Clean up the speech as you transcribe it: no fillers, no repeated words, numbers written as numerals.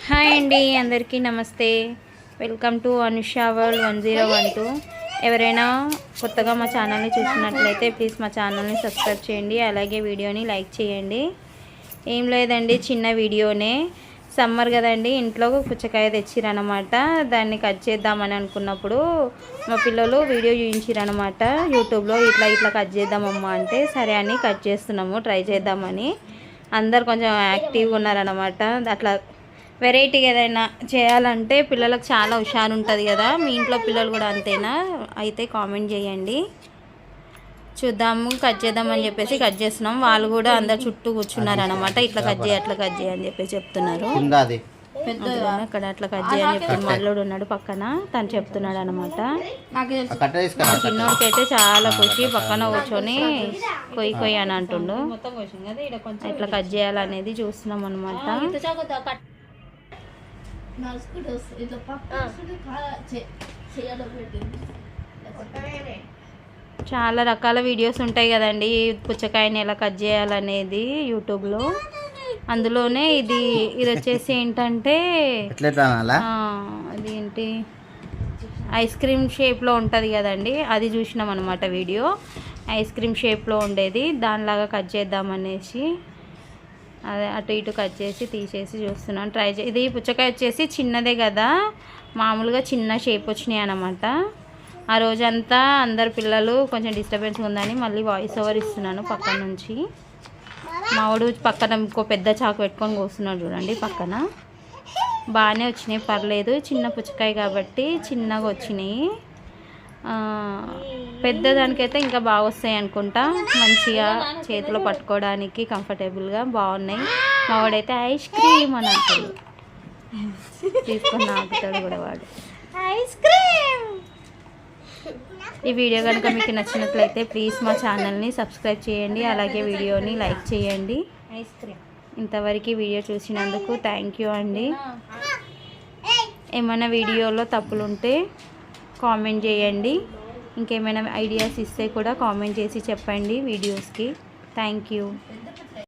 Hi అండి, అందరికీ నమస్తే. Welcome to Anusha world 1012. ఎవరైనా కొత్తగా మా ఛానల్ని చూస్తున్నట్లయితే ప్లీజ్ మా ఛానల్ని సబ్స్క్రైబ్ చేయండి, అలాగే వీడియోని లైక్ చేయండి. ఏం లేదండి, చిన్న వీడియోనే. సమ్మర్ కదండి, ఇంట్లో పుచ్చకాయ తెచ్చిరనమాట. దాన్ని కట్ చేద్దామని అనుకున్నప్పుడు మా పిల్లలు వీడియో చూపించిరనమాట యూట్యూబ్లో. ఇట్లా కట్ చేద్దామమ్మా అంటే సరే అని కట్ చేస్తున్నాము, ట్రై చేద్దామని. అందరు కొంచెం యాక్టివ్గా ఉన్నారనమాట. అట్లా వెరైటీ ఏదైనా చేయాలంటే పిల్లలకు చాలా హుషారు ఉంటుంది కదా. మీ ఇంట్లో పిల్లలు కూడా అంతేనా? అయితే కామెంట్ చేయండి, చూద్దాము. కట్ చేద్దామని చెప్పేసి కట్ చేస్తున్నాం. వాళ్ళు కూడా అందరు చుట్టూ కూర్చున్నారు అనమాట. ఇట్లా కట్ చేయి, అట్లా కట్ చేయి అని చెప్పేసి చెప్తున్నారు. అక్కడ అట్లా కట్ చేయని చెప్పి మల్లుడు ఉన్నాడు పక్కన, తను చెప్తున్నాడు అనమాట. చిన్నోడికి అయితే చాలా ఖుషి, పక్కన కూర్చొని కొయ్యి అని అంటుండు. ఇట్లా కట్ చేయాలనేది చూస్తున్నాం అనమాట. చాలా రకాల వీడియోస్ ఉంటాయి కదండి, పుచ్చకాయని ఎలా కట్ చేయాలనేది యూట్యూబ్లో. అందులోనే ఇది వచ్చేసి ఏంటంటే అదేంటి ఐస్ క్రీమ్ షేప్లో ఉంటుంది కదండి, అది చూసినాం అనమాట వీడియో. ఐస్ క్రీమ్ షేప్లో ఉండేది, దానిలాగా కట్ చేద్దామనేసి అదే అటు ఇటు కట్ చేసి తీసేసి చూస్తున్నాను, ట్రై ఇది పుచ్చకాయ వచ్చేసి చిన్నదే కదా, మామూలుగా చిన్న షేప్ వచ్చినాయి అన్నమాట. ఆ రోజంతా అందరు పిల్లలు కొంచెం డిస్టర్బెన్స్ ఉందని మళ్ళీ వాయిస్ ఓవర్ ఇస్తున్నాను పక్కన నుంచి. మావాడు పక్కన ఇంకో పెద్ద చాకు పెట్టుకొని కోస్తున్నాడు చూడండి పక్కన. బాగానే వచ్చినాయి, పర్లేదు. చిన్న పుచ్చకాయ కాబట్టి చిన్నగా వచ్చినాయి. పెద్దదానికైతే ఇంకా బాగా వస్తాయి అనుకుంటా, మంచిగా చేతిలో పట్టుకోవడానికి కంఫర్టబుల్గా బాగున్నాయి. మావాడైతే ఐస్ క్రీమ్ అని అంటాడు, తీసుకొని ఆగుతాడు కూడా వాడు. Ice cream. ఈ వీడియో కనుక మీకు నచ్చినట్లయితే ప్లీజ్ మా ఛానల్ని సబ్స్క్రైబ్ చేయండి, అలాగే వీడియోని లైక్ చేయండి. Ice cream. ఇంతవరకు వీడియో చూసినందుకు థ్యాంక్ యూ అండి. ఏమైనా వీడియోలో తప్పులుంటే కామెంట్ చేయండి, ఇంకేమైనా ఐడియాస్ ఇస్తే కూడా కామెంట్ చేసి చెప్పండి వీడియోస్కి. Thank you.